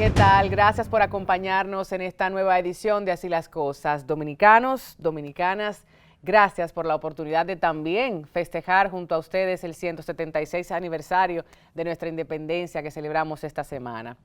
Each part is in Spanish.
¿Qué tal? Gracias por acompañarnos en esta nueva edición de Así las Cosas. Dominicanos, dominicanas, gracias por la oportunidad de también festejar junto a ustedes el 176 aniversario de nuestra independencia que celebramos esta semana.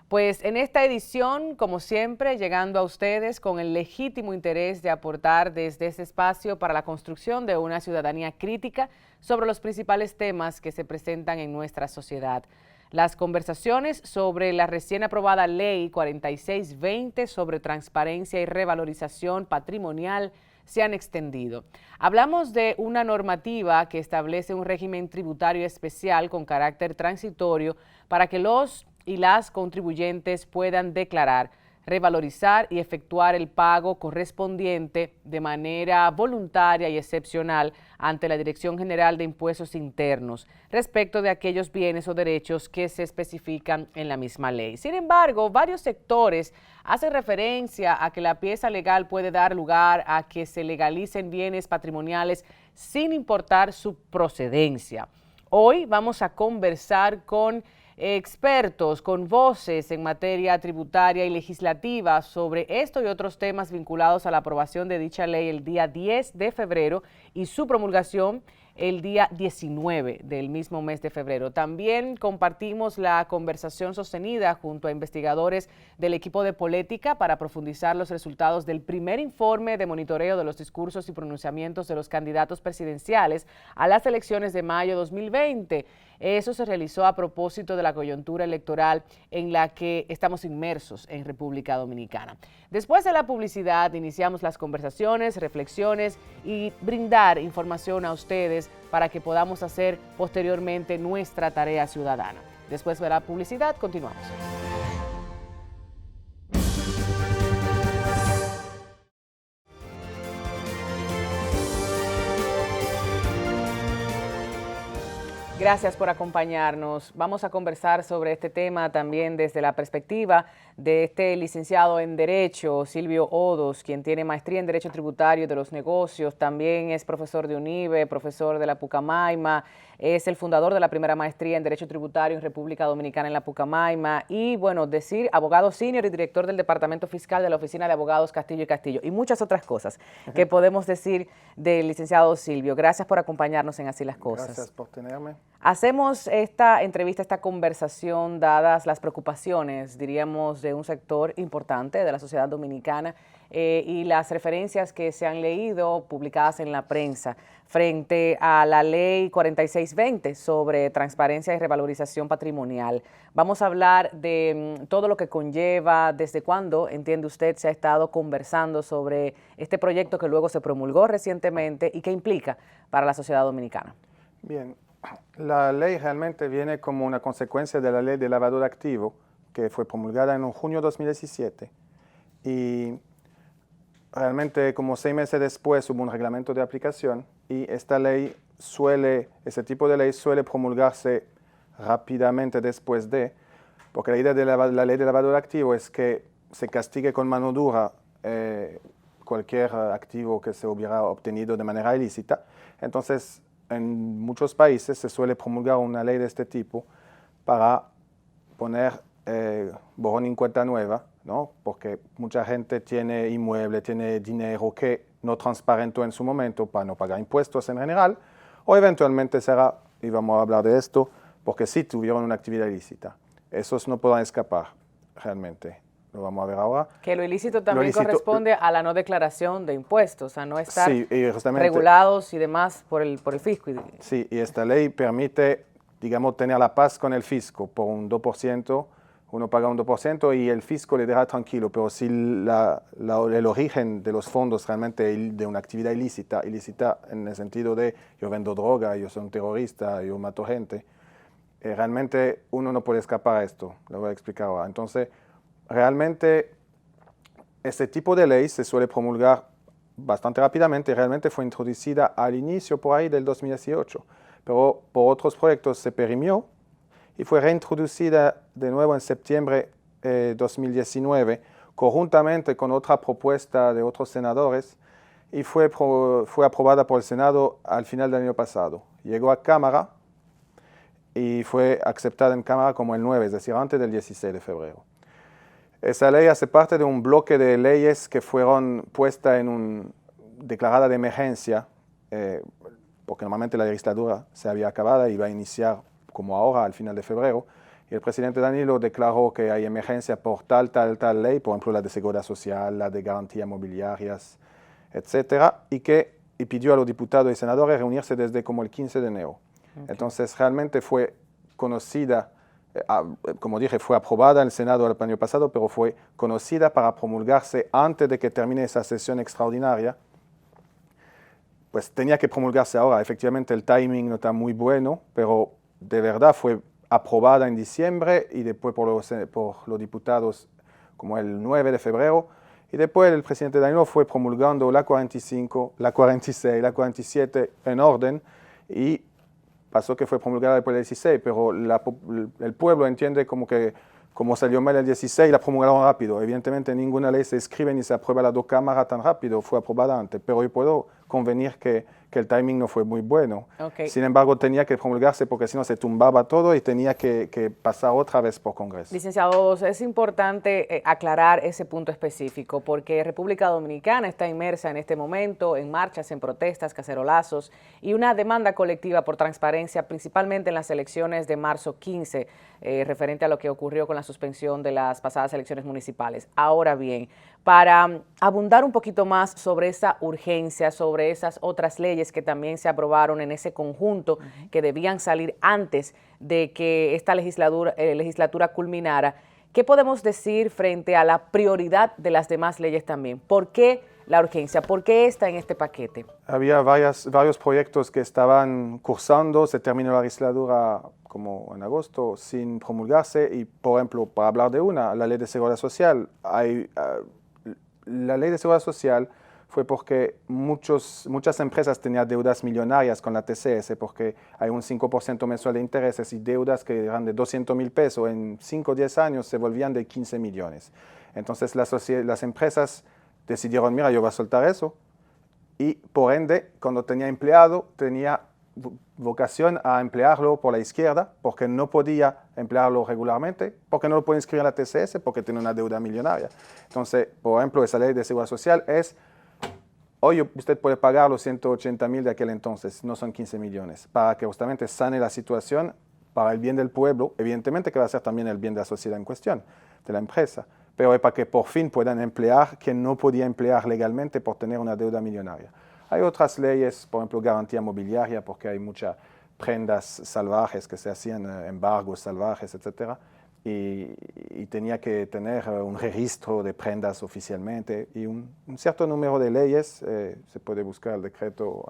Pues en esta edición, como siempre, llegando a ustedes con el legítimo interés de aportar desde este espacio para la construcción de una ciudadanía crítica sobre los principales temas que se presentan en nuestra sociedad. Las conversaciones sobre la recién aprobada Ley 4620 sobre transparencia y revalorización patrimonial se han extendido. Hablamos de una normativa que establece un régimen tributario especial con carácter transitorio para que los y las contribuyentes puedan declarar, revalorizar y efectuar el pago correspondiente de manera voluntaria y excepcional ante la Dirección General de Impuestos Internos respecto de aquellos bienes o derechos que se especifican en la misma ley. Sin embargo, varios sectores hacen referencia a que la pieza legal puede dar lugar a que se legalicen bienes patrimoniales sin importar su procedencia. Hoy vamos a conversar con expertos, con voces en materia tributaria y legislativa sobre esto y otros temas vinculados a la aprobación de dicha ley el día 10 de febrero y su promulgación el día 19 del mismo mes de febrero. También compartimos la conversación sostenida junto a investigadores del equipo de Polética para profundizar los resultados del primer informe de monitoreo de los discursos y pronunciamientos de los candidatos presidenciales a las elecciones de mayo 2020. Eso se realizó a propósito de la coyuntura electoral en la que estamos inmersos en República Dominicana. Después de la publicidad, iniciamos las conversaciones, reflexiones y brindar información a ustedes para que podamos hacer posteriormente nuestra tarea ciudadana. Después de la publicidad, continuamos. Gracias por acompañarnos. Vamos a conversar sobre este tema también desde la perspectiva de este licenciado en Derecho, Silvio Odos, quien tiene maestría en Derecho Tributario de los Negocios, también es profesor de UNIBE, profesor de la Pucamaima, es el fundador de la primera maestría en Derecho Tributario en República Dominicana en la Pucamaima y, bueno, abogado senior y director del Departamento Fiscal de la Oficina de Abogados Castillo y Castillo y muchas otras cosas que podemos decir del licenciado Silvio. Gracias por acompañarnos en Así las Cosas. Gracias por tenerme. Hacemos esta entrevista, esta conversación, dadas las preocupaciones, diríamos, de un sector importante de la sociedad dominicana y las referencias que se han leído publicadas en la prensa frente a la ley 4620 sobre transparencia y revalorización patrimonial. Vamos a hablar de todo lo que conlleva, desde cuándo, entiende usted, se ha estado conversando sobre este proyecto que luego se promulgó recientemente y qué implica para la sociedad dominicana. Bien, la ley realmente viene como una consecuencia de la ley de lavado de activos que fue promulgada en junio de 2017 y realmente como 6 meses después hubo un reglamento de aplicación y esta ley ese tipo de ley suele promulgarse rápidamente después porque la idea de la ley de lavado de activos es que se castigue con mano dura cualquier activo que se hubiera obtenido de manera ilícita. Entonces, en muchos países se suele promulgar una ley de este tipo para poner borrón en cuenta nueva, ¿no? Porque mucha gente tiene inmueble, tiene dinero que no transparentó en su momento para no pagar impuestos en general, o eventualmente será, y vamos a hablar de esto, porque sí tuvieron una actividad ilícita. Esos no podrán escapar realmente. Lo vamos a ver ahora. Que lo ilícito también corresponde a la no declaración de impuestos, a no estar sí, regulados y demás por el fisco. Sí, y esta ley permite, digamos, tener la paz con el fisco por un 2%, uno paga un 2% y el fisco le deja tranquilo, pero si el origen de los fondos realmente de una actividad ilícita en el sentido de yo vendo droga, yo soy un terrorista, yo mato gente, realmente uno no puede escapar a esto, lo voy a explicar ahora. Entonces, realmente, este tipo de ley se suele promulgar bastante rápidamente. Realmente fue introducida al inicio por ahí del 2018, pero por otros proyectos se perimió y fue reintroducida de nuevo en septiembre de 2019, conjuntamente con otra propuesta de otros senadores, y fue aprobada por el Senado al final del año pasado. Llegó a Cámara y fue aceptada en Cámara como el 9, es decir, antes del 16 de febrero. Esa ley hace parte de un bloque de leyes que fueron puestas en una declarada de emergencia, porque normalmente la legislatura se había acabado y iba a iniciar como ahora, al final de febrero. Y el presidente Danilo declaró que hay emergencia por tal ley, por ejemplo la de seguridad social, la de garantías mobiliarias, etcétera, y pidió a los diputados y senadores reunirse desde como el 15 de enero. Okay. Entonces realmente fue conocida, como dije, fue aprobada en el Senado el año pasado, pero fue conocida para promulgarse antes de que termine esa sesión extraordinaria. Pues tenía que promulgarse ahora. Efectivamente el timing no está muy bueno, pero de verdad fue aprobada en diciembre y después por los diputados como el 9 de febrero. Y después el presidente Danilo fue promulgando la 45, la 46, la 47 en orden y pasó que fue promulgada después del 16, pero el pueblo entiende como que como salió mal el 16, la promulgaron rápido. Evidentemente ninguna ley se escribe ni se aprueba las dos cámaras tan rápido, fue aprobada antes, pero yo puedo convenir que el timing no fue muy bueno. Okay. Sin embargo, tenía que promulgarse porque si no se tumbaba todo y tenía que pasar otra vez por Congreso. Licenciados, es importante aclarar ese punto específico porque República Dominicana está inmersa en este momento en marchas, en protestas, cacerolazos y una demanda colectiva por transparencia, principalmente en las elecciones de marzo 15, referente a lo que ocurrió con la suspensión de las pasadas elecciones municipales. Ahora bien, para abundar un poquito más sobre esa urgencia, sobre esas otras leyes que también se aprobaron en ese conjunto que debían salir antes de que esta legislatura culminara, ¿qué podemos decir frente a la prioridad de las demás leyes también? ¿Por qué la urgencia? ¿Por qué está en este paquete? Había varios proyectos que estaban cursando, se terminó la legislatura como en agosto sin promulgarse y, por ejemplo, para hablar de la ley de seguridad social, la ley de seguridad social fue porque muchas empresas tenían deudas millonarias con la TCS porque hay un 5% mensual de intereses y deudas que eran de 200,000 pesos en 5 o 10 años se volvían de 15 millones. Entonces las empresas decidieron, mira, yo voy a soltar eso y por ende, cuando tenía empleado, tenía vocación a emplearlo por la izquierda porque no podía emplearlo regularmente, porque no lo puede inscribir en la TCS, porque tiene una deuda millonaria. Entonces, por ejemplo, esa ley de seguridad social es, hoy usted puede pagar los 180,000 de aquel entonces, no son 15 millones, para que justamente sane la situación para el bien del pueblo, evidentemente que va a ser también el bien de la sociedad en cuestión, de la empresa, pero es para que por fin puedan emplear quien no podía emplear legalmente por tener una deuda millonaria. Hay otras leyes, por ejemplo, garantía mobiliaria, porque hay muchas prendas salvajes que se hacían, embargos salvajes, etc. Y tenía que tener un registro de prendas oficialmente y un cierto número de leyes. Se puede buscar el decreto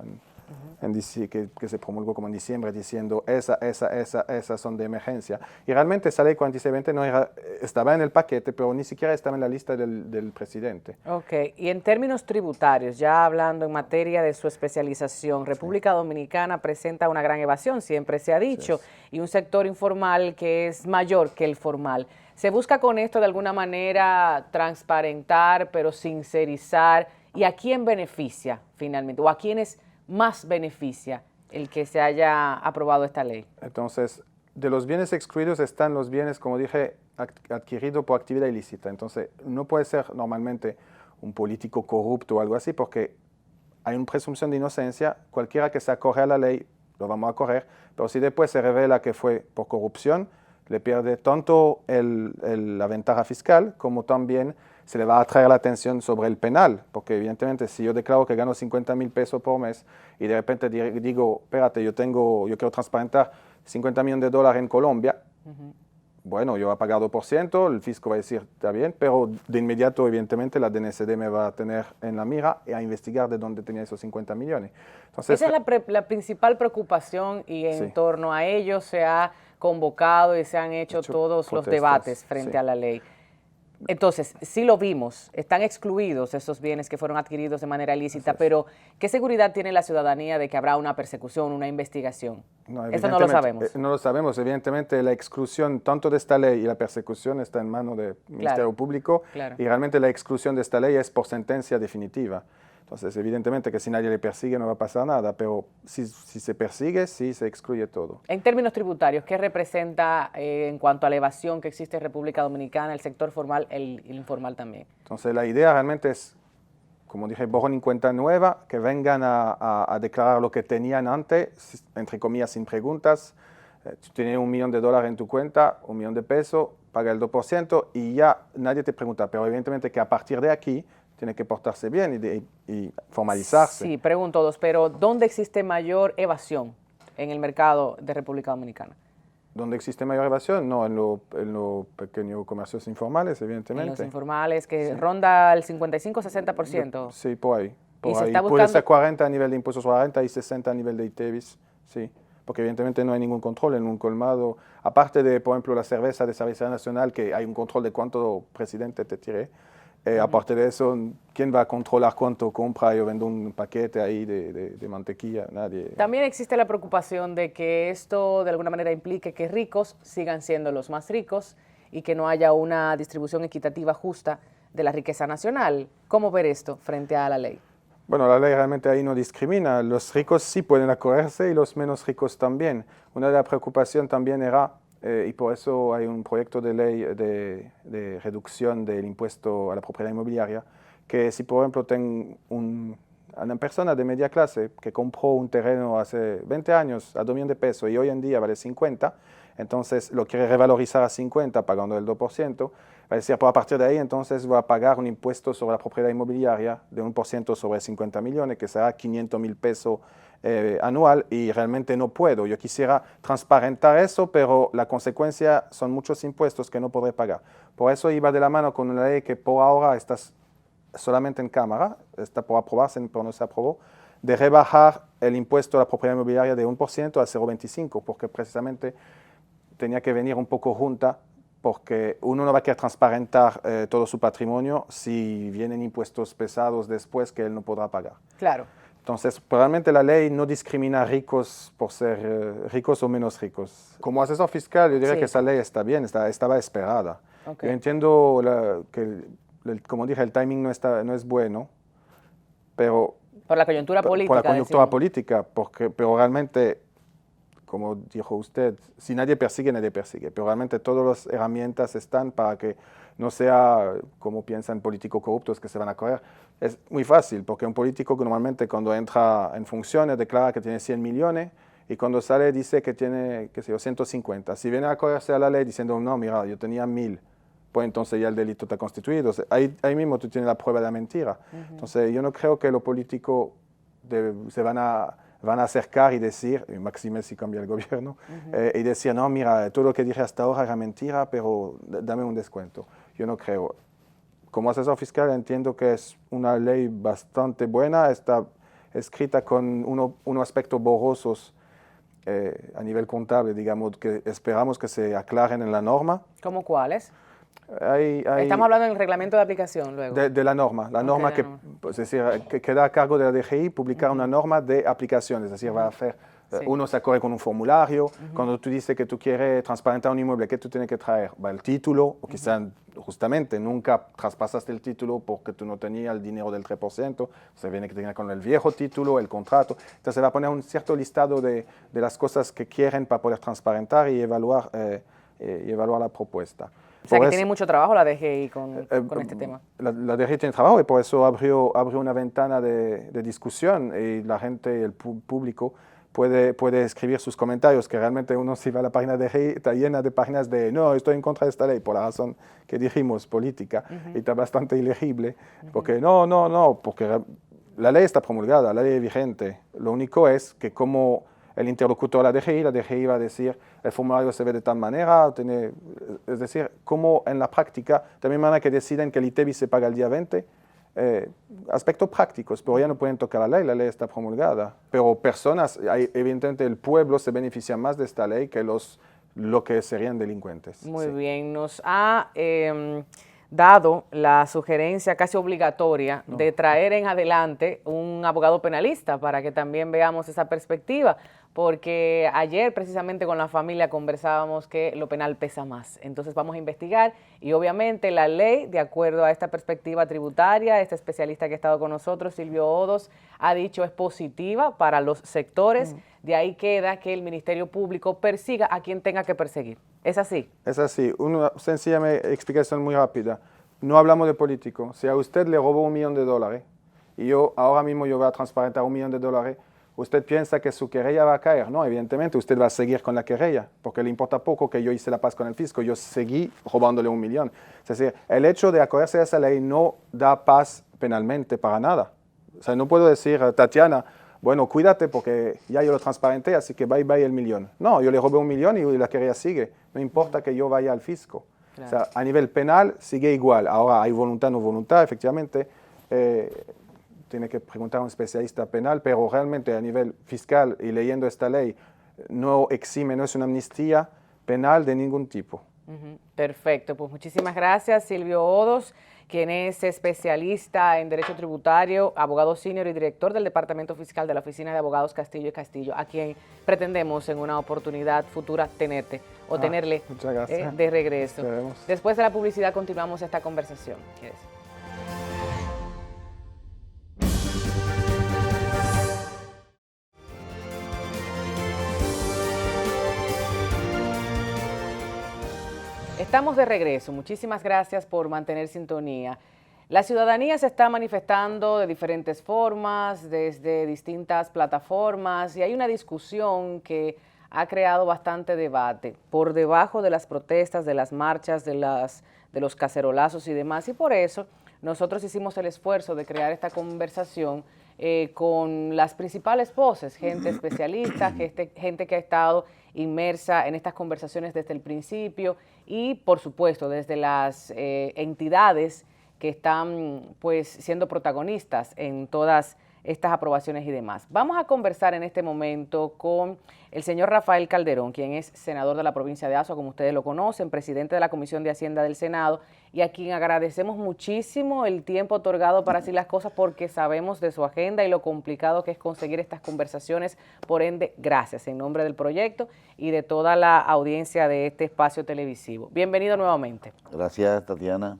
que se promulgó como en diciembre diciendo esas son de emergencia. Y realmente esa ley 4620 estaba en el paquete, pero ni siquiera estaba en la lista del presidente. Ok, y en términos tributarios, ya hablando en materia de su especialización, República Dominicana presenta una gran evasión, siempre se ha dicho, y un sector informal que es mayor que el formal. ¿Se busca con esto de alguna manera transparentar, pero sincerizar? ¿Y a quién beneficia finalmente? ¿O a quiénes más beneficia el que se haya aprobado esta ley? Entonces, de los bienes excluidos están los bienes, como dije, adquiridos por actividad ilícita. Entonces, no puede ser normalmente un político corrupto o algo así, porque hay una presunción de inocencia. Cualquiera que se acoge a la ley, lo vamos a correr, pero si después se revela que fue por corrupción, le pierde tanto la ventaja fiscal como también se le va a atraer la atención sobre el penal, porque evidentemente si yo declaro que gano 50,000 pesos por mes y de repente digo, espérate, yo quiero transparentar 50 millones de dólares en Colombia, bueno, yo voy a pagar 2%, el fisco va a decir, está bien, pero de inmediato, evidentemente, la DNCD me va a tener en la mira y a investigar de dónde tenía esos 50 millones. Entonces, esa es la principal preocupación y en torno a ello se ha convocado y se han hecho todos los debates frente a la ley. Entonces, sí lo vimos, están excluidos esos bienes que fueron adquiridos de manera ilícita, pero ¿qué seguridad tiene la ciudadanía de que habrá una persecución, una investigación? No, eso no lo sabemos. No lo sabemos. Evidentemente, la exclusión tanto de esta ley y la persecución está en manos del Ministerio Público y realmente la exclusión de esta ley es por sentencia definitiva. Entonces, evidentemente que si nadie le persigue no va a pasar nada, pero si se persigue, sí se excluye todo. En términos tributarios, ¿qué representa en cuanto a la evasión que existe en República Dominicana, el sector formal y el informal también? Entonces, la idea realmente es, como dije, borrón y cuenta nueva, que vengan a declarar lo que tenían antes, entre comillas, sin preguntas. Tú tienes $1 millón en tu cuenta, $1 millón de pesos, paga el 2% y ya nadie te pregunta. Pero evidentemente que a partir de aquí tiene que portarse bien y formalizarse. Sí, pregunto dos, pero ¿dónde existe mayor evasión en el mercado de República Dominicana? ¿Dónde existe mayor evasión? No, en los pequeños comercios informales, evidentemente. En los informales, que ronda el 55-60%. Sí, por ahí. Y se Ahí. está Puede buscando... ser 40 a nivel de impuestos 40 y 60 a nivel de ITEVIS, sí. Porque evidentemente no hay ningún control en un colmado. Aparte de, por ejemplo, la cerveza de Cervecería Nacional, que hay un control de cuánto presidente te tiré. Aparte de eso, ¿quién va a controlar cuánto compra? Yo vendo un paquete ahí de mantequilla, nadie. También existe la preocupación de que esto de alguna manera implique que ricos sigan siendo los más ricos y que no haya una distribución equitativa justa de la riqueza nacional. ¿Cómo ver esto frente a la ley? Bueno, la ley realmente ahí no discrimina. Los ricos sí pueden acogerse y los menos ricos también. Una de las preocupaciones también era, y por eso hay un proyecto de ley de reducción del impuesto a la propiedad inmobiliaria, que si por ejemplo tengo una persona de media clase que compró un terreno hace 20 años a $2 millones y hoy en día vale 50, entonces lo quiere revalorizar a 50 pagando el 2%, va a decir, pues a partir de ahí entonces va a pagar un impuesto sobre la propiedad inmobiliaria de 1% sobre 50 millones, que será 500,000 pesos anual, y realmente no puedo. Yo quisiera transparentar eso, pero la consecuencia son muchos impuestos que no podré pagar. Por eso iba de la mano con una ley que por ahora está solamente en Cámara, está por aprobarse, pero no se aprobó, de rebajar el impuesto a la propiedad inmobiliaria de 1% a 0,25%, porque precisamente tenía que venir un poco junta, porque uno no va a querer transparentar todo su patrimonio si vienen impuestos pesados después que él no podrá pagar. Claro. Entonces, realmente la ley no discrimina a ricos por ser ricos o menos ricos. Como asesor fiscal, yo diría que esa ley está bien, estaba esperada. Okay. Yo entiendo que, como dije, el timing no es bueno, pero... Por la coyuntura política. Por la coyuntura política, pero realmente, como dijo usted, si nadie persigue, nadie persigue. Pero realmente todas las herramientas están para que no sea como piensan políticos corruptos que se van a correr. Es muy fácil, porque un político que normalmente cuando entra en funciones declara que tiene 100 millones y cuando sale dice que tiene, qué sé yo, 150. Si viene a correrse a la ley diciendo, no, mira, yo tenía 1000, pues entonces ya el delito está constituido. Ahí mismo tú tienes la prueba de la mentira. Entonces yo no creo que los políticos se van a acercar y decir, y máxime si cambia el gobierno, y decir, no, mira, todo lo que dije hasta ahora era mentira, pero dame un descuento. Yo no creo. Como asesor fiscal entiendo que es una ley bastante buena, está escrita con unos aspectos borrosos a nivel contable, digamos, que esperamos que se aclaren en la norma. ¿Cómo cuáles? Hay, Estamos hablando del reglamento de aplicación luego. De la norma. La norma que, es decir, que queda a cargo de la DGI publicar una norma de aplicación, es decir, va a hacer, uno se corre con un formulario, cuando tú dices que tú quieres transparentar un inmueble, ¿qué tú tienes que traer? Va el título, o quizás justamente nunca traspasaste el título porque tú no tenías el dinero del 3%, se viene que tenga con el viejo título, el contrato, entonces va a poner un cierto listado de las cosas que quieren para poder transparentar y evaluar la propuesta. O sea que tiene mucho trabajo la DGI con este tema. La DGI tiene trabajo y por eso abrió una ventana de discusión y la gente, el público, puede escribir sus comentarios, que realmente uno si va a la página de DGI está llena de páginas de no, estoy en contra de esta ley, por la razón que dijimos, política, y está bastante ilegible, porque porque la ley está promulgada, la ley es vigente. Lo único es que como el interlocutor de la DGI va a decir, el formulario se ve de tal manera, es decir, como en la práctica, de la misma manera que deciden que el ITEVIS se paga el día 20, aspectos prácticos, pero ya no pueden tocar la ley está promulgada. Pero personas, evidentemente el pueblo se beneficia más de esta ley que lo que serían delincuentes. Muy bien, nos ha dado la sugerencia casi obligatoria de traer en adelante un abogado penalista para que también veamos esa perspectiva, porque ayer precisamente con la familia conversábamos que lo penal pesa más. Entonces vamos a investigar y obviamente la ley, de acuerdo a esta perspectiva tributaria, este especialista que ha estado con nosotros, Silvio Odos, ha dicho es positiva para los sectores. De ahí queda que el Ministerio Público persiga a quien tenga que perseguir. ¿Es así? Es así. Una sencilla explicación muy rápida. No hablamos de político. Si a usted le robó $1.000.000 y ahora mismo yo voy a transparentar $1.000.000, ¿usted piensa que su querella va a caer? No, evidentemente usted va a seguir con la querella, porque le importa poco que yo hice la paz con el fisco, yo seguí robándole $1.000.000. Es decir, el hecho de acogerse a esa ley no da paz penalmente para nada. O sea, no puedo decir, Tatiana, bueno, cuídate porque ya yo lo transparenté, así que bye el millón. No, yo le robé $1.000.000 y la querella sigue. No importa que yo vaya al fisco. Claro. O sea, a nivel penal sigue igual. Ahora hay voluntad, no voluntad, efectivamente. Tiene que preguntar a un especialista penal, pero realmente a nivel fiscal y leyendo esta ley no exime, no es una amnistía penal de ningún tipo. Perfecto, pues muchísimas gracias Silvio Odos, quien es especialista en Derecho Tributario, abogado senior y director del Departamento Fiscal de la Oficina de Abogados Castillo y Castillo, a quien pretendemos en una oportunidad futura tenerle de regreso. Esperemos. Después de la publicidad continuamos esta conversación. Estamos de regreso. Muchísimas gracias por mantener sintonía. La ciudadanía se está manifestando de diferentes formas, desde distintas plataformas, y hay una discusión que ha creado bastante debate por debajo de las protestas, de las marchas, de los cacerolazos y demás. Y por eso nosotros hicimos el esfuerzo de crear esta conversación con las principales voces, gente especialista, gente que ha estado inmersa en estas conversaciones desde el principio y, por supuesto, desde las entidades que están pues siendo protagonistas en todas estas aprobaciones y demás. Vamos a conversar en este momento con el señor Rafael Calderón, quien es senador de la provincia de Azua, como ustedes lo conocen, presidente de la Comisión de Hacienda del Senado, y a quien agradecemos muchísimo el tiempo otorgado para Así las Cosas, porque sabemos de su agenda y lo complicado que es conseguir estas conversaciones. Por ende, gracias en nombre del proyecto y de toda la audiencia de este espacio televisivo. Bienvenido nuevamente. Gracias, Tatiana.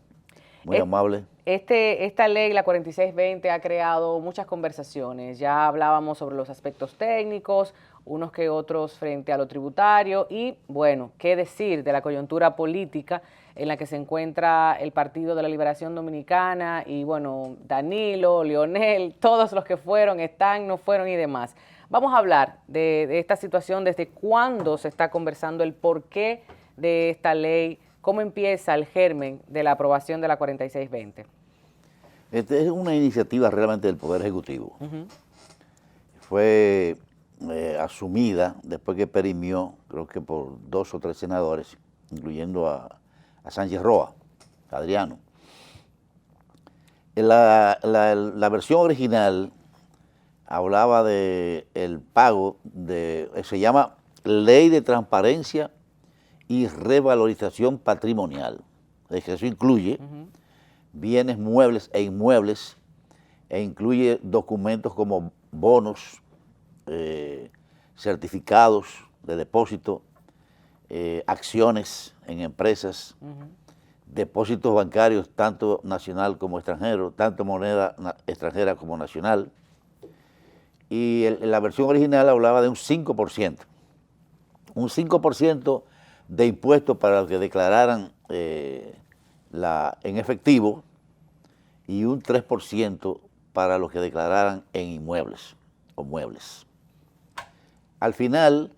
Muy amable. Esta ley, la 4620, ha creado muchas conversaciones. Ya hablábamos sobre los aspectos técnicos, unos que otros frente a lo tributario y, bueno, qué decir de la coyuntura política en la que se encuentra el Partido de la Liberación Dominicana y, bueno, Danilo, Leonel, todos los que fueron, están, no fueron y demás. Vamos a hablar de esta situación, desde cuándo se está conversando, el porqué de esta ley, cómo empieza el germen de la aprobación de la 4620. Esta es una iniciativa realmente del Poder Ejecutivo. Fue asumida después que perimió, creo que por 2 o 3 senadores, incluyendo a Sánchez Roa, Adriano. La versión original hablaba de el pago se llama Ley de Transparencia y Revalorización Patrimonial. Es que eso incluye bienes muebles e inmuebles, e incluye documentos como bonos, certificados de depósito, acciones en empresas, depósitos bancarios tanto nacional como extranjero, tanto moneda extranjera como nacional. Y la versión original hablaba de un 5%. Un 5% de impuestos para los que declararan en efectivo y un 3% para los que declararan en inmuebles o muebles. Al final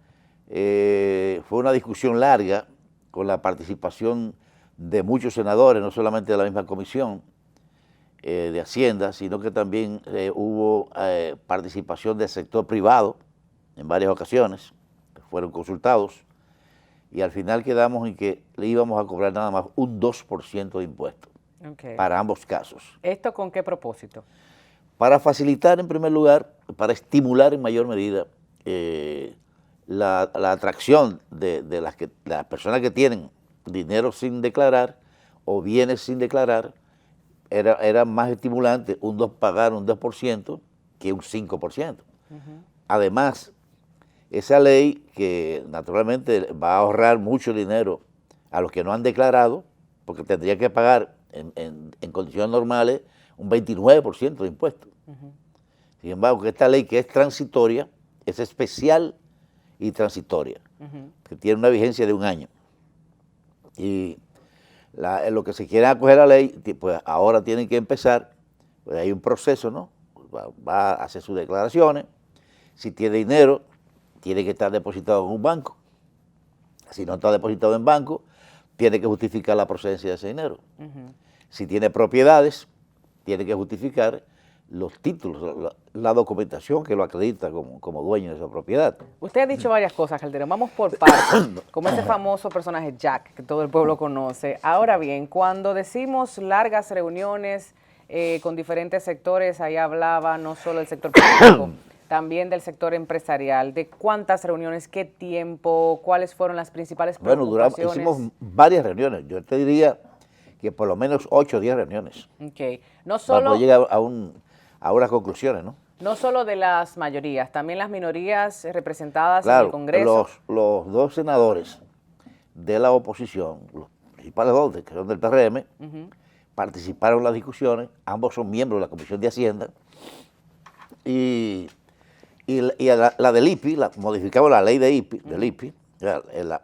fue una discusión larga con la participación de muchos senadores, no solamente de la misma comisión de Hacienda, sino que también hubo participación del sector privado en varias ocasiones, que fueron consultados, y al final quedamos en que le íbamos a cobrar nada más un 2% de impuestos para ambos casos. ¿Esto con qué propósito? Para facilitar, en primer lugar, para estimular en mayor medida la atracción de las personas que tienen dinero sin declarar o bienes sin declarar. Era más estimulante pagar un 2% que un 5%. Además, esa ley que naturalmente va a ahorrar mucho dinero a los que no han declarado, porque tendría que pagar en condiciones normales un 29% de impuestos. Sin embargo, que esta ley que es transitoria, es especial y transitoria, que tiene una vigencia de 1 año. Y lo que se quiere acoger a la ley, pues ahora tienen que empezar, pues hay un proceso, ¿no? Va a hacer sus declaraciones, si tiene dinero, tiene que estar depositado en un banco. Si no está depositado en banco, tiene que justificar la procedencia de ese dinero. Si tiene propiedades, tiene que justificar los títulos, la documentación que lo acredita como dueño de esa propiedad. Usted ha dicho varias cosas, Calderón. Vamos por partes, como ese famoso personaje Jack, que todo el pueblo conoce. Ahora bien, cuando decimos largas reuniones con diferentes sectores, ahí hablaba no solo del sector público, también del sector empresarial. ¿De cuántas reuniones, qué tiempo, cuáles fueron las principales preocupaciones? Bueno, hicimos varias reuniones. Yo te diría que por lo menos 8 o 10 reuniones. Okay. No solo, para poder llegar a unas conclusiones, ¿no? No solo de las mayorías, también las minorías representadas claro, en el Congreso. Los 2 senadores de la oposición, los principales 2, que son del PRM, participaron en las discusiones, ambos son miembros de la Comisión de Hacienda, y la del IPI, modificamos la ley de IPI, del IPI,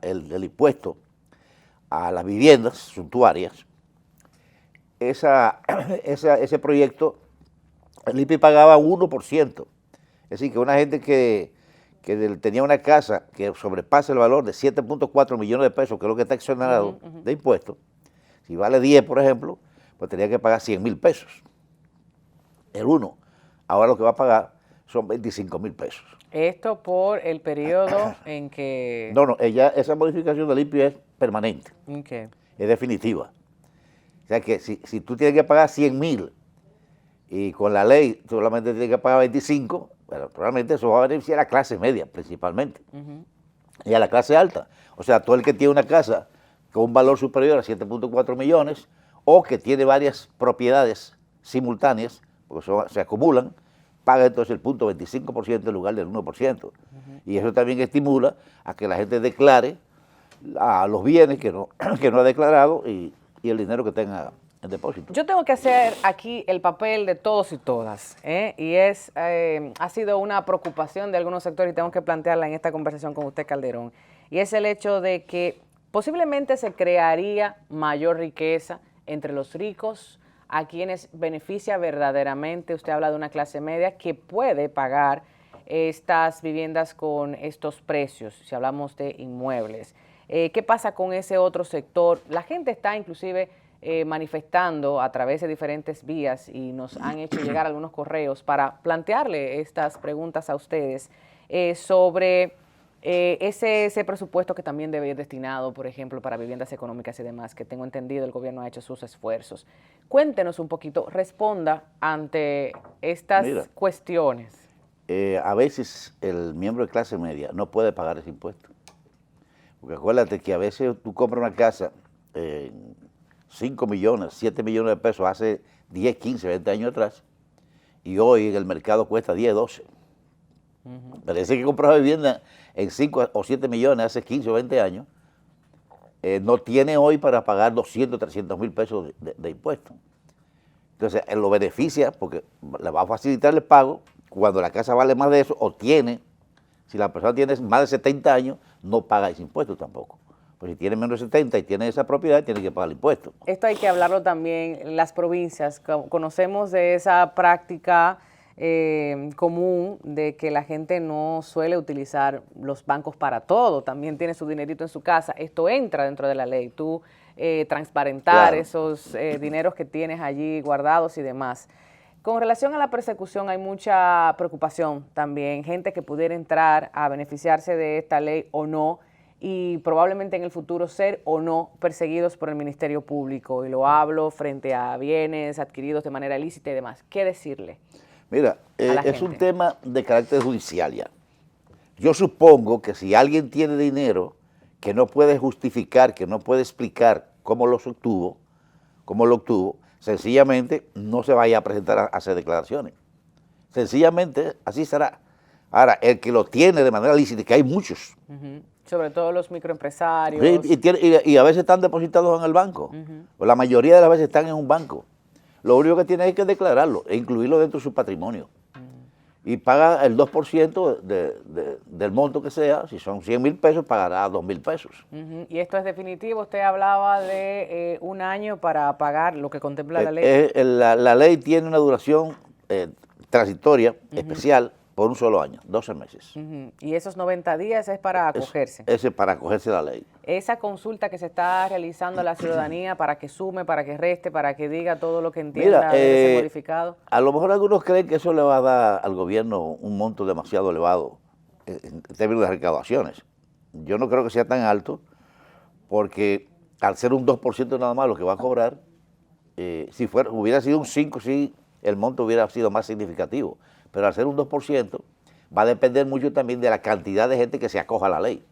el impuesto a las viviendas suntuarias. Ese proyecto, el IPI pagaba 1%. Es decir, que una gente que tenía una casa que sobrepasa el valor de 7.4 millones de pesos, que es lo que está exonerado de impuestos, si vale 10, por ejemplo, pues tenía que pagar 100,000 pesos. El 1. Ahora lo que va a pagar son 25,000 pesos. Esto por el periodo en que... No, esa modificación del IPI es permanente. Okay. Es definitiva. O sea que si tú tienes que pagar 100,000 y con la ley solamente tienes que pagar 25, bueno, probablemente eso va a beneficiar a la clase media principalmente y a la clase alta. O sea, todo el que tiene una casa con un valor superior a 7.4 millones o que tiene varias propiedades simultáneas, porque se acumulan, paga entonces el 0.25% en lugar del 1%. Y eso también estimula a que la gente declare a los bienes que no ha declarado y el dinero que tenga en depósito. Yo tengo que hacer aquí el papel de todos y todas, y ha sido una preocupación de algunos sectores y tengo que plantearla en esta conversación con usted, Calderón, y es el hecho de que posiblemente se crearía mayor riqueza entre los ricos, a quienes beneficia verdaderamente. Usted habla de una clase media que puede pagar estas viviendas con estos precios, si hablamos de inmuebles. ¿Qué pasa con ese otro sector? La gente está inclusive manifestando a través de diferentes vías y nos han hecho llegar algunos correos para plantearle estas preguntas a ustedes sobre ese presupuesto que también debe ir destinado, por ejemplo, para viviendas económicas y demás, que tengo entendido el gobierno ha hecho sus esfuerzos. Cuéntenos un poquito, responda ante estas cuestiones. A veces el miembro de clase media no puede pagar ese impuesto. Porque acuérdate que a veces tú compras una casa 5 millones, 7 millones de pesos hace 10, 15, 20 años atrás y hoy en el mercado cuesta 10, 12. Parece que comprar vivienda en 5 o 7 millones hace 15 o 20 años no tiene hoy para pagar 200, 300 mil pesos de impuestos. Entonces, él lo beneficia porque le va a facilitar el pago cuando la casa vale más de eso o si la persona tiene más de 70 años, no paga ese impuesto tampoco. Pues si tiene menos de 70 y tiene esa propiedad, tiene que pagar el impuesto. Esto hay que hablarlo también en las provincias. Conocemos de esa práctica común de que la gente no suele utilizar los bancos para todo, también tiene su dinerito en su casa. Esto entra dentro de la ley, tú transparentar esos dineros que tienes allí guardados y demás. Con relación a la persecución hay mucha preocupación también, gente que pudiera entrar a beneficiarse de esta ley o no, y probablemente en el futuro ser o no perseguidos por el Ministerio Público, y lo hablo frente a bienes adquiridos de manera ilícita y demás. ¿Qué decirle? Mira, es un tema de carácter judicial ya. Yo supongo que si alguien tiene dinero que no puede justificar, que no puede explicar cómo lo obtuvo, sencillamente no se vaya a presentar a hacer declaraciones. Sencillamente así será. Ahora, el que lo tiene de manera lícita, que hay muchos, Sobre todo los microempresarios. sí, y a veces están depositados en el banco, o la mayoría de las veces están en un banco. Lo único que tiene es que declararlo e incluirlo dentro de su patrimonio. Y paga el 2% del monto que sea. Si son 100,000 pesos, pagará 2,000 pesos. Y esto es definitivo. Usted hablaba de un año para pagar lo que contempla la ley. La ley tiene una duración transitoria, especial, por un solo año, 12 meses. Y esos 90 días es para acogerse. Ese es para acogerse a la ley. Esa consulta que se está realizando a la ciudadanía para que sume, para que reste, para que diga todo lo que entienda debe ser modificado. A lo mejor algunos creen que eso le va a dar al gobierno un monto demasiado elevado en términos de recaudaciones. Yo no creo que sea tan alto, porque al ser un 2% nada más lo que va a cobrar, si hubiera sido un 5%, sí, el monto hubiera sido más significativo. Pero al ser un 2%, va a depender mucho también de la cantidad de gente que se acoja a la ley,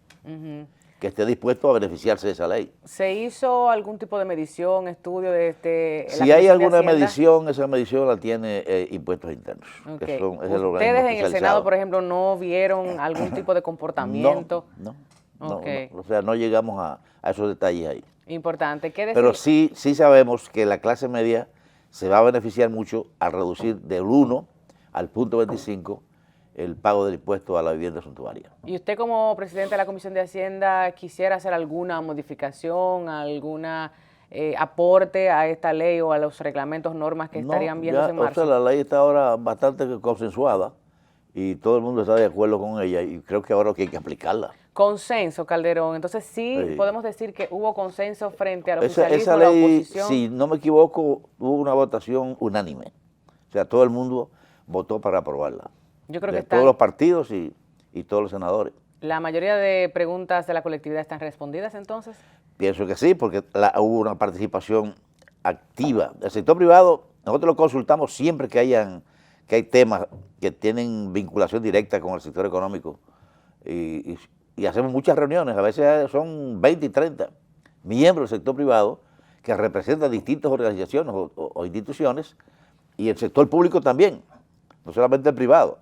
que esté dispuesto a beneficiarse de esa ley. ¿Se hizo algún tipo de medición, estudio de si hay alguna medición, esa medición la tiene Impuestos Internos. Okay. Que ¿Ustedes en el Senado, por ejemplo, no vieron algún tipo de comportamiento? No, o sea, no llegamos a esos detalles ahí. Importante. ¿Qué decir? Pero sí sabemos que la clase media se va a beneficiar mucho al reducir del 1 al punto 25 el pago del impuesto a la vivienda suntuaria. ¿Y usted como presidente de la Comisión de Hacienda quisiera hacer alguna modificación, alguna aporte a esta ley o a los reglamentos, normas que estarían viéndose en marzo? O sea, la ley está ahora bastante consensuada y todo el mundo está de acuerdo con ella y creo que ahora hay que aplicarla. Consenso, Calderón. Entonces sí podemos decir que hubo consenso frente al oficialismo, esa a la ley, oposición. si no me equivoco, hubo una votación unánime. O sea, todo el mundo votó para aprobarla. Yo creo que todos los partidos y todos los senadores. ¿La mayoría de preguntas de la colectividad están respondidas entonces? Pienso que sí, porque hubo una participación activa. El sector privado, nosotros lo consultamos siempre que hay temas que tienen vinculación directa con el sector económico y hacemos muchas reuniones, a veces son 20 y 30 miembros del sector privado que representan distintas organizaciones o instituciones y el sector público también, no solamente el privado.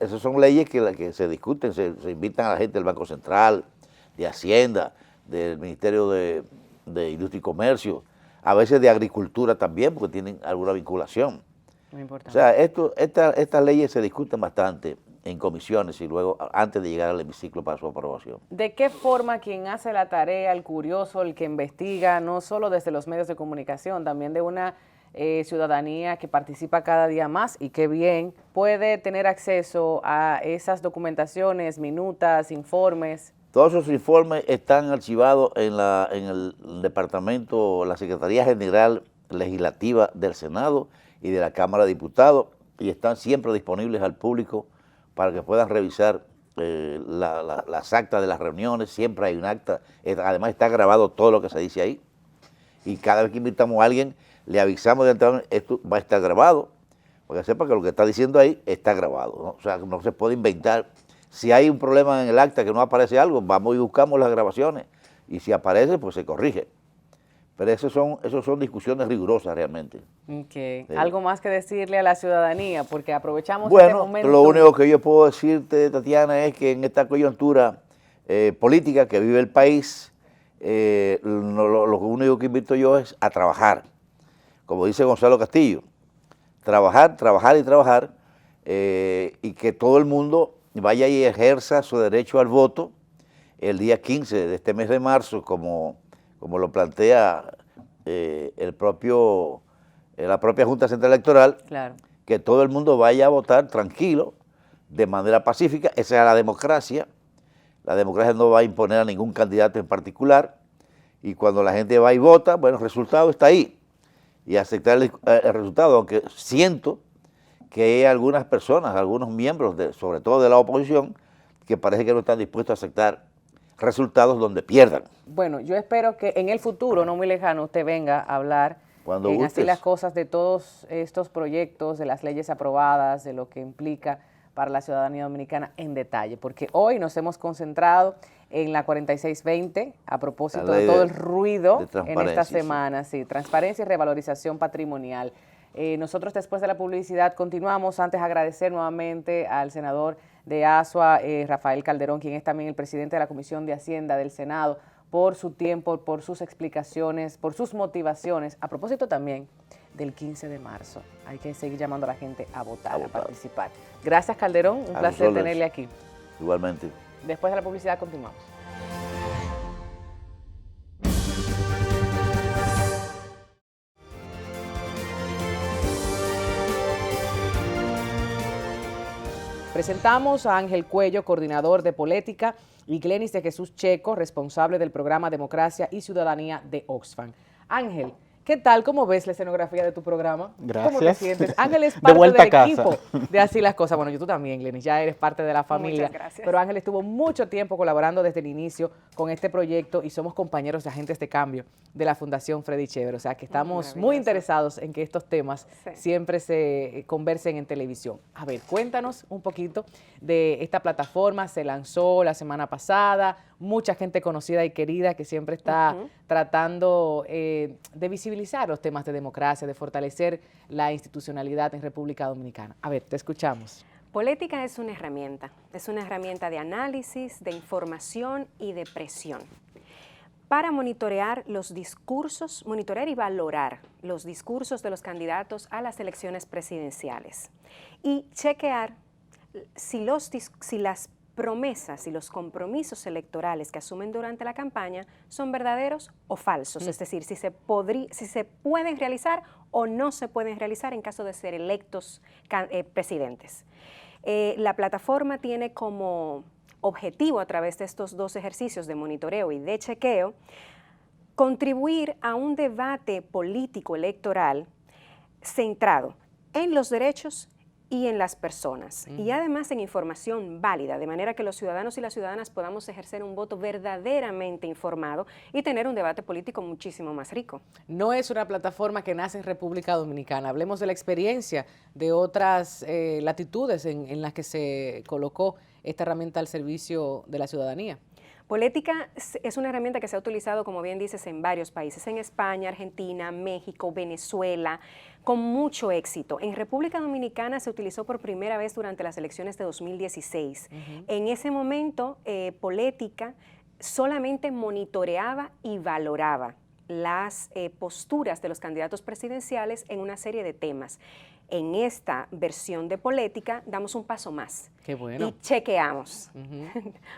Esas son leyes que se discuten, se invitan a la gente del Banco Central, de Hacienda, del Ministerio de Industria y Comercio, a veces de Agricultura también, porque tienen alguna vinculación. Muy importante. O sea, estas leyes se discuten bastante en comisiones y luego antes de llegar al hemiciclo para su aprobación. ¿De qué forma quien hace la tarea, el curioso, el que investiga, no solo desde los medios de comunicación, también de una ciudadanía que participa cada día más y que bien puede tener acceso a esas documentaciones, minutas, informes? Todos esos informes están archivados en el departamento, la Secretaría General Legislativa del Senado y de la Cámara de Diputados y están siempre disponibles al público para que puedan revisar las actas de las reuniones. Siempre hay un acta, además está grabado todo lo que se dice ahí y cada vez que invitamos a alguien le avisamos de antemano, esto va a estar grabado, porque sepa que lo que está diciendo ahí está grabado, ¿no? O sea, no se puede inventar. Si hay un problema en el acta que no aparece algo, vamos y buscamos las grabaciones, y si aparece, pues se corrige. Pero esos son discusiones rigurosas realmente. Okay. Sí. ¿Algo más que decirle a la ciudadanía? Porque aprovechamos este momento. Lo único que yo puedo decirte, Tatiana, es que en esta coyuntura política que vive el país, lo único que invito yo es a trabajar. Como dice Gonzalo Castillo, trabajar y trabajar, y que todo el mundo vaya y ejerza su derecho al voto el día 15 de este mes de marzo, como lo plantea la propia Junta Central Electoral, claro. Que todo el mundo vaya a votar tranquilo, de manera pacífica. Esa es la democracia. La democracia no va a imponer a ningún candidato en particular, y cuando la gente va y vota, bueno, el resultado está ahí. Y aceptar el resultado, aunque siento que hay algunas personas, algunos miembros, sobre todo de la oposición, que parece que no están dispuestos a aceptar resultados donde pierdan. Bueno, yo espero que en el futuro, no muy lejano, usted venga a hablar en Así las Cosas de todos estos proyectos, de las leyes aprobadas, de lo que implica para la ciudadanía dominicana en detalle, porque hoy nos hemos concentrado en la 4620, a propósito de todo el ruido en esta semana, sí, transparencia y revalorización patrimonial. Nosotros después de la publicidad continuamos. Antes agradecer nuevamente al senador de Asua, Rafael Calderón, quien es también el presidente de la Comisión de Hacienda del Senado, por su tiempo, por sus explicaciones, por sus motivaciones. A propósito también del 15 de marzo, hay que seguir llamando a la gente a votar, a participar. Gracias, Calderón, un placer tenerle aquí. Igualmente. Después de la publicidad continuamos. Presentamos a Ángel Cuello, coordinador de Política, y Glenis de Jesús Checo, responsable del programa Democracia y Ciudadanía de Oxfam. Ángel, ¿qué tal? ¿Cómo ves la escenografía de tu programa? Gracias. ¿Cómo te sientes? Ángel es parte del equipo de Así las Cosas. Bueno, tú también, Glenis, ya eres parte de la familia. Muchas gracias. Pero Ángel estuvo mucho tiempo colaborando desde el inicio con este proyecto y somos compañeros de Agentes de Cambio de la Fundación Freddy Chévere. O sea, que estamos muy interesados en que estos temas siempre se conversen en televisión. A ver, cuéntanos un poquito de esta plataforma. Se lanzó la semana pasada, mucha gente conocida y querida que siempre está tratando de visibilizar los temas de democracia, de fortalecer la institucionalidad en República Dominicana. A ver, te escuchamos. Política es una herramienta de análisis, de información y de presión para monitorear los discursos, monitorear y valorar los discursos de los candidatos a las elecciones presidenciales y chequear si las promesas y los compromisos electorales que asumen durante la campaña son verdaderos o falsos, es decir, si se pueden realizar o no se pueden realizar en caso de ser electos presidentes. La plataforma tiene como objetivo, a través de estos dos ejercicios de monitoreo y de chequeo, contribuir a un debate político electoral centrado en los derechos y en las personas, y además en información válida, de manera que los ciudadanos y las ciudadanas podamos ejercer un voto verdaderamente informado y tener un debate político muchísimo más rico. No es una plataforma que nace en República Dominicana. Hablemos de la experiencia de otras latitudes en las que se colocó esta herramienta al servicio de la ciudadanía. Política es una herramienta que se ha utilizado, como bien dices, en varios países, en España, Argentina, México, Venezuela, con mucho éxito. En República Dominicana se utilizó por primera vez durante las elecciones de 2016. En ese momento, Política solamente monitoreaba y valoraba las posturas de los candidatos presidenciales en una serie de temas. En esta versión de Política damos un paso más. Qué bueno. Y chequeamos.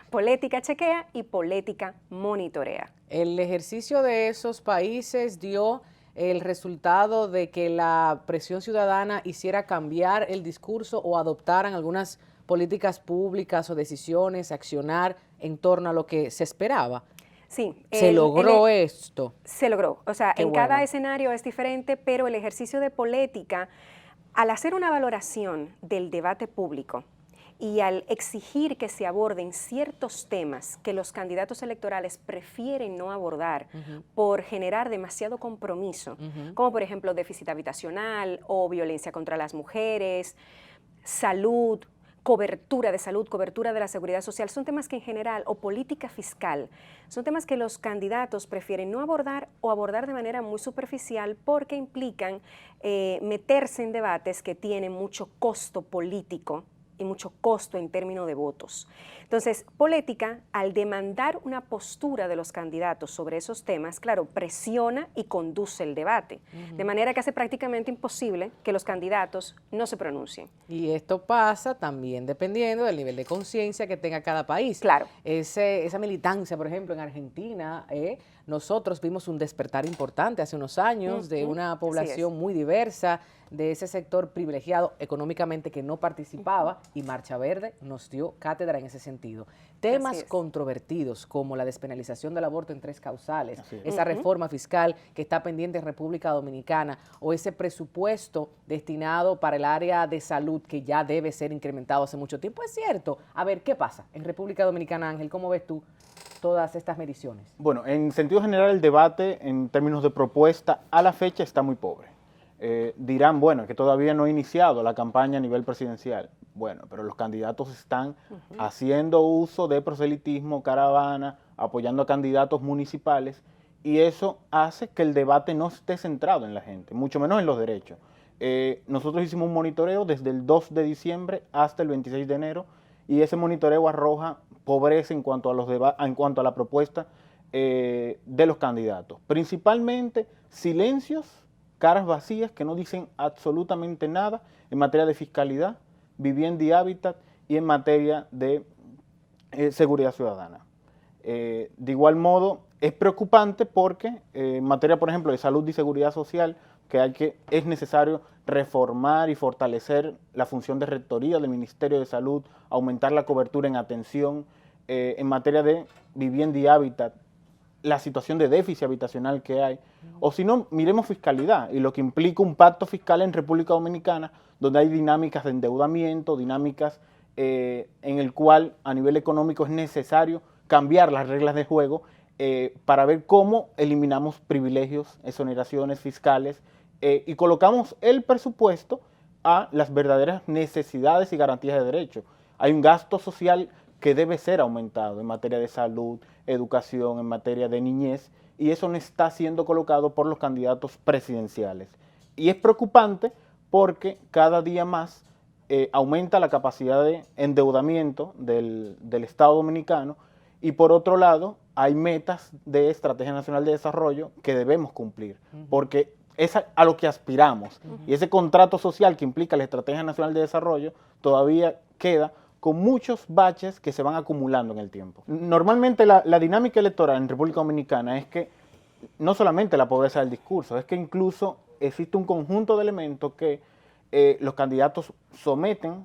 Política chequea y Política monitorea. El ejercicio de esos países dio el resultado de que la presión ciudadana hiciera cambiar el discurso o adoptaran algunas políticas públicas o decisiones, accionar en torno a lo que se esperaba. Sí. ¿Se logró esto? Se logró. O sea, en bueno. cada escenario es diferente, pero el ejercicio de Política, al hacer una valoración del debate público y al exigir que se aborden ciertos temas que los candidatos electorales prefieren no abordar por generar demasiado compromiso, como por ejemplo déficit habitacional o violencia contra las mujeres, salud, cobertura de salud, cobertura de la seguridad social, son temas que en general, o política fiscal, son temas que los candidatos prefieren no abordar o abordar de manera muy superficial porque implican meterse en debates que tienen mucho costo político y mucho costo en términos de votos. Entonces, Política, al demandar una postura de los candidatos sobre esos temas, claro, presiona y conduce el debate, de manera que hace prácticamente imposible que los candidatos no se pronuncien. Y esto pasa también dependiendo del nivel de conciencia que tenga cada país. Claro. Esa militancia, por ejemplo, en Argentina, nosotros vimos un despertar importante hace unos años de una población muy diversa, de ese sector privilegiado económicamente que no participaba, y Marcha Verde nos dio cátedra en ese sentido. Temas controvertidos como la despenalización del aborto en 3 causales, esa reforma fiscal que está pendiente en República Dominicana, o ese presupuesto destinado para el área de salud que ya debe ser incrementado hace mucho tiempo. Es cierto. A ver, ¿qué pasa en República Dominicana, Ángel? ¿Cómo ves tú todas estas mediciones? Bueno, en sentido general el debate en términos de propuesta a la fecha está muy pobre. Dirán, bueno, que todavía no ha iniciado la campaña a nivel presidencial. Bueno, pero los candidatos están haciendo uso de proselitismo, caravana, apoyando a candidatos municipales, y eso hace que el debate no esté centrado en la gente, mucho menos en los derechos. Nosotros hicimos un monitoreo desde el 2 de diciembre hasta el 26 de enero y ese monitoreo arroja pobreza en cuanto a la propuesta de los candidatos. Principalmente silencios, caras vacías que no dicen absolutamente nada en materia de fiscalidad, vivienda y hábitat y en materia de seguridad ciudadana. De igual modo, es preocupante porque en materia, por ejemplo, de salud y seguridad social, es necesario reformar y fortalecer la función de rectoría del Ministerio de Salud, aumentar la cobertura en atención, en materia de vivienda y hábitat, la situación de déficit habitacional que hay, o si no, miremos fiscalidad y lo que implica un pacto fiscal en República Dominicana, donde hay dinámicas de endeudamiento, dinámicas en el cual a nivel económico es necesario cambiar las reglas de juego para ver cómo eliminamos privilegios, exoneraciones fiscales y colocamos el presupuesto a las verdaderas necesidades y garantías de derecho. Hay un gasto social que debe ser aumentado en materia de salud, educación, en materia de niñez, y eso no está siendo colocado por los candidatos presidenciales. Y es preocupante porque cada día más aumenta la capacidad de endeudamiento del Estado dominicano, y por otro lado hay metas de Estrategia Nacional de Desarrollo que debemos cumplir, porque es a lo que aspiramos, y ese contrato social que implica la Estrategia Nacional de Desarrollo todavía queda con muchos baches que se van acumulando en el tiempo. Normalmente la dinámica electoral en República Dominicana es que no solamente la pobreza del discurso, es que incluso existe un conjunto de elementos que los candidatos someten,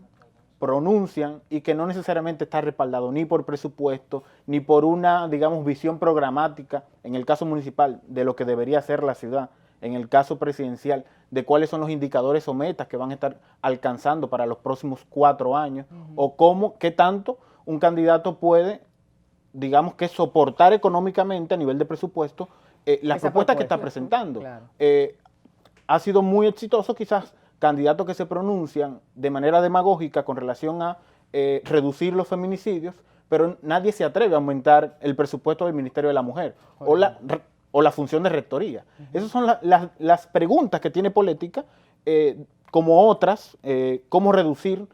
pronuncian y que no necesariamente está respaldado ni por presupuesto, ni por una, digamos, visión programática, en el caso municipal, de lo que debería ser la ciudad, en el caso presidencial, de cuáles son los indicadores o metas que van a estar alcanzando para los próximos 4 años, o qué tanto un candidato puede, digamos, que soportar económicamente a nivel de presupuesto las propuestas que está presentando. Claro. Ha sido muy exitoso quizás candidatos que se pronuncian de manera demagógica con relación a reducir los feminicidios, pero nadie se atreve a aumentar el presupuesto del Ministerio de la Mujer o la función de rectoría. Esas son las preguntas que tiene Política, como otras, cómo reducir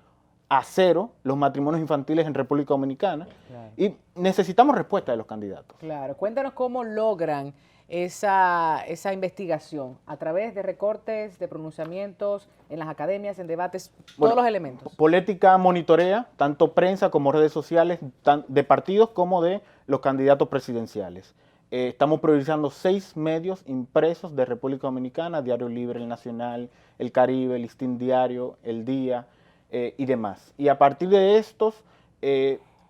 a 0 los matrimonios infantiles en República Dominicana. Claro. Y necesitamos respuesta de los candidatos. Claro, cuéntanos cómo logran esa investigación a través de recortes, de pronunciamientos en las academias, en debates, todos los elementos. Política monitorea tanto prensa como redes sociales de partidos como de los candidatos presidenciales. Estamos priorizando 6 medios impresos de República Dominicana: Diario Libre, El Nacional, El Caribe, El Listín Diario, El Día y demás. Y a partir de estos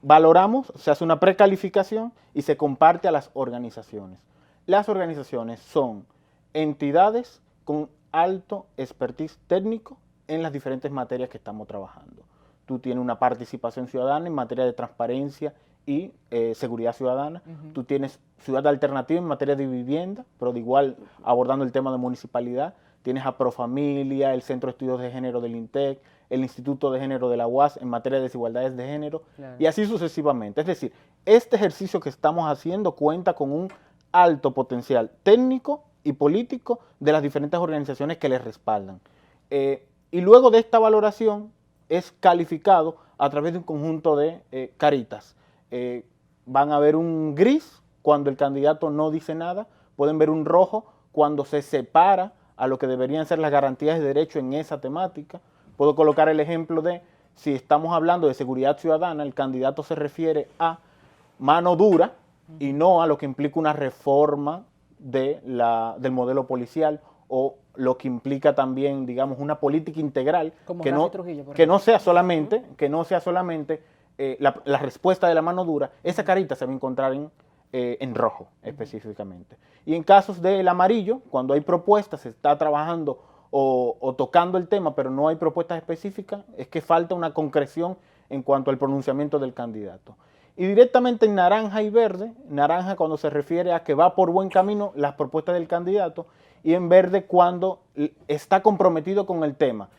valoramos, se hace una precalificación y se comparte a las organizaciones. Las organizaciones son entidades con alto expertise técnico en las diferentes materias que estamos trabajando. Tú tienes una participación ciudadana en materia de transparencia y seguridad ciudadana. Tú tienes ciudad alternativa en materia de vivienda, pero de igual abordando el tema de municipalidad. Tienes a Profamilia, el Centro de Estudios de Género del INTEC, el Instituto de Género de la UAS en materia de desigualdades de género, claro, y así sucesivamente. Es decir, este ejercicio que estamos haciendo cuenta con un alto potencial técnico y político de las diferentes organizaciones que les respaldan. Y luego de esta valoración es calificado a través de un conjunto de caritas. Van a ver un gris cuando el candidato no dice nada, pueden ver un rojo cuando se separa a lo que deberían ser las garantías de derecho en esa temática. Puedo colocar el ejemplo de, si estamos hablando de seguridad ciudadana, el candidato se refiere a mano dura y no a lo que implica una reforma del modelo policial, o lo que implica también, digamos, una política integral que no sea solamente la respuesta de la mano dura. Esa carita se va a encontrar en rojo específicamente. Y en casos del amarillo, cuando hay propuestas, se está trabajando o tocando el tema, pero no hay propuestas específicas, es que falta una concreción en cuanto al pronunciamiento del candidato. Y directamente en naranja y verde, naranja cuando se refiere a que va por buen camino las propuestas del candidato, y en verde cuando está comprometido con el tema,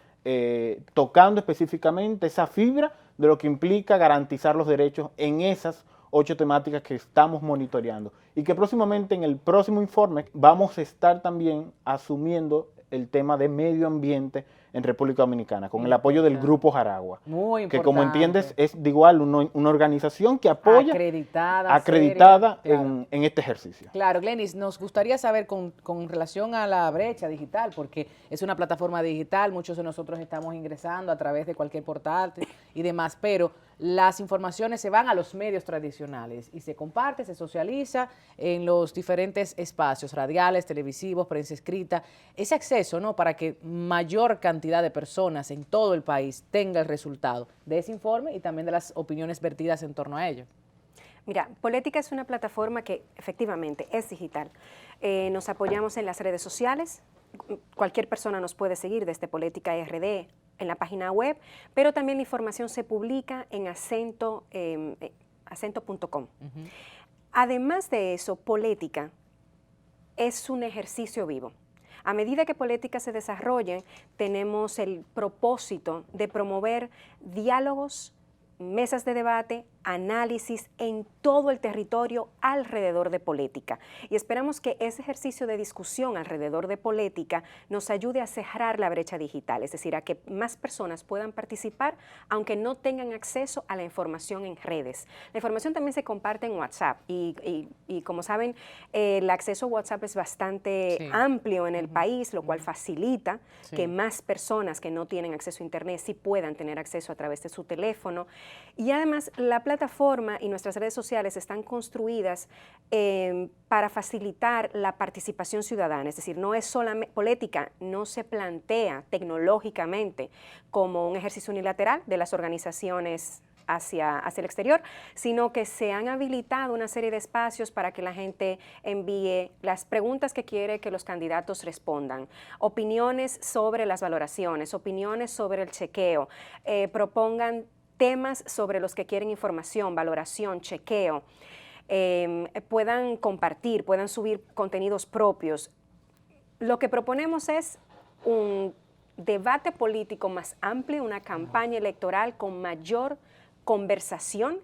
tocando específicamente esa fibra de lo que implica garantizar los derechos en esas 8 temáticas que estamos monitoreando, y que próximamente en el próximo informe vamos a estar también asumiendo el tema de medio ambiente en República Dominicana, con el apoyo del Grupo Jaragua. Muy importante. Que como entiendes es de igual una organización que apoya, acreditada seria, claro. en este ejercicio. Claro, Glenis, nos gustaría saber con relación a la brecha digital, porque es una plataforma digital, muchos de nosotros estamos ingresando a través de cualquier portal y demás, pero las informaciones se van a los medios tradicionales y se comparte, se socializa en los diferentes espacios radiales, televisivos, prensa escrita. Ese acceso, ¿no?, para que mayor cantidad de personas en todo el país tenga el resultado de ese informe y también de las opiniones vertidas en torno a ello. Mira, Polética es una plataforma que efectivamente es digital. Nos apoyamos en las redes sociales. Cualquier persona nos puede seguir desde Polética RD en la página web, pero también la información se publica en acento.com. Además de eso, Polética es un ejercicio vivo. A medida que Polética se desarrolle, tenemos el propósito de promover diálogos, mesas de debate, análisis en todo el territorio alrededor de Polética. Y esperamos que ese ejercicio de discusión alrededor de Polética nos ayude a cerrar la brecha digital, es decir, a que más personas puedan participar aunque no tengan acceso a la información en redes. La información también se comparte en WhatsApp y como saben, el acceso a WhatsApp es bastante amplio en el país, lo cual facilita que más personas que no tienen acceso a Internet sí puedan tener acceso a través de su teléfono. Y además, la plataforma y nuestras redes sociales están construidas para facilitar la participación ciudadana, es decir, no es solamente Polética, no se plantea tecnológicamente como un ejercicio unilateral de las organizaciones hacia el exterior, sino que se han habilitado una serie de espacios para que la gente envíe las preguntas que quiere que los candidatos respondan, opiniones sobre las valoraciones, opiniones sobre el chequeo, propongan temas sobre los que quieren información, valoración, chequeo, puedan compartir, puedan subir contenidos propios. Lo que proponemos es un debate político más amplio, una campaña electoral con mayor conversación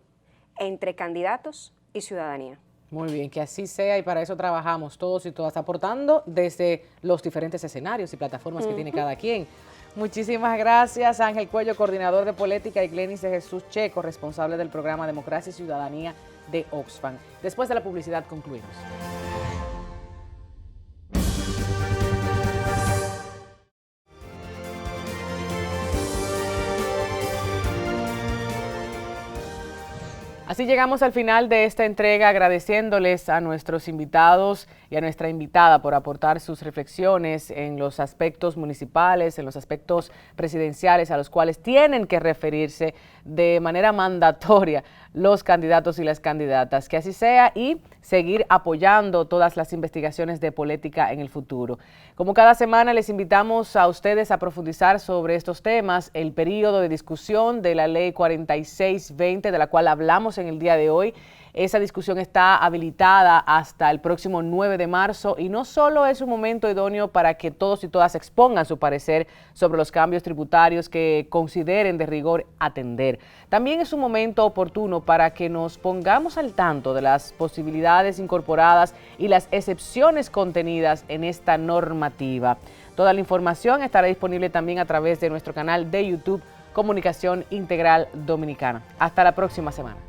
entre candidatos y ciudadanía. Muy bien, que así sea y para eso trabajamos todos y todas, aportando desde los diferentes escenarios y plataformas que tiene cada quien. Muchísimas gracias, Ángel Cuello, coordinador de Polética, y Glenis de Jesús Checo, responsable del programa Democracia y Ciudadanía de Oxfam. Después de la publicidad concluimos. Así llegamos al final de esta entrega, agradeciéndoles a nuestros invitados y a nuestra invitada por aportar sus reflexiones en los aspectos municipales, en los aspectos presidenciales a los cuales tienen que referirse de manera mandatoria los candidatos y las candidatas. Que así sea y seguir apoyando todas las investigaciones de Polética en el futuro. Como cada semana les invitamos a ustedes a profundizar sobre estos temas, el periodo de discusión de la Ley 4620, de la cual hablamos en el día de hoy. Esa discusión está habilitada hasta el próximo 9 de marzo y no solo es un momento idóneo para que todos y todas expongan su parecer sobre los cambios tributarios que consideren de rigor atender. También es un momento oportuno para que nos pongamos al tanto de las posibilidades incorporadas y las excepciones contenidas en esta normativa. Toda la información estará disponible también a través de nuestro canal de YouTube Comunicación Integral Dominicana. Hasta la próxima semana.